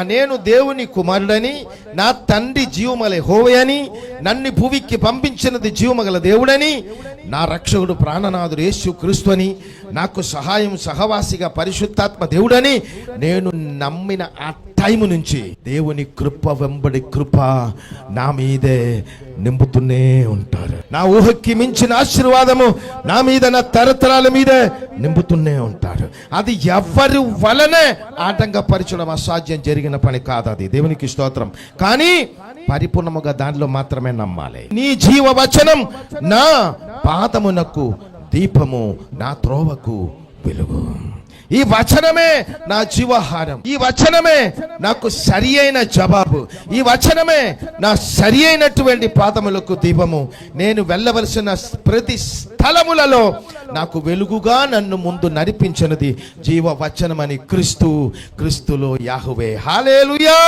నేను దేవుని కుమారుడని, నా తండ్రి జీవమల యెహోవాయని, నన్ను భూమికి పంపించినది జీవమగల దేవుడని, నా రక్షకుడు ప్రాణనాథుడు యేసు క్రీస్తు అని, నాకు సహాయం సహవాసిగా పరిశుద్ధాత్మ దేవుడని నేను నమ్మిన ఆ టైం నుంచి దేవుని కృప వెంబడి కృప నా మీదే నింపుతూనే ఉంటారు. నా ఊహకి మించిన ఆశీర్వాదము నా మీద, నా తరతరాల మీద నింపుతూనే ఉంటారు. అది ఎవరి వలనే ఆటంకపరచడం అసాధ్యం, జరిగిన పని కాదు. అది దేవునికి స్తోత్రం. కానీ పరిపూర్ణముగా దానిలో మాత్రమే నమ్మాలి. నీ జీవవచనం నా పాదమునకు దీపము, నా త్రోవకు వెలుగు. ఈ వచనమే నా జీవాహారం. ఈ వచనమే నాకు సరి అయిన జవాబు. ఈ వచనమే నా సరి అయినటువంటి పాదములకు దీపము. నేను వెళ్ళవలసిన ప్రతి స్థలములలో నాకు వెలుగుగా నన్ను ముందు నడిపించినది జీవవచనమని క్రీస్తులో యెహోవా. హల్లెలూయా.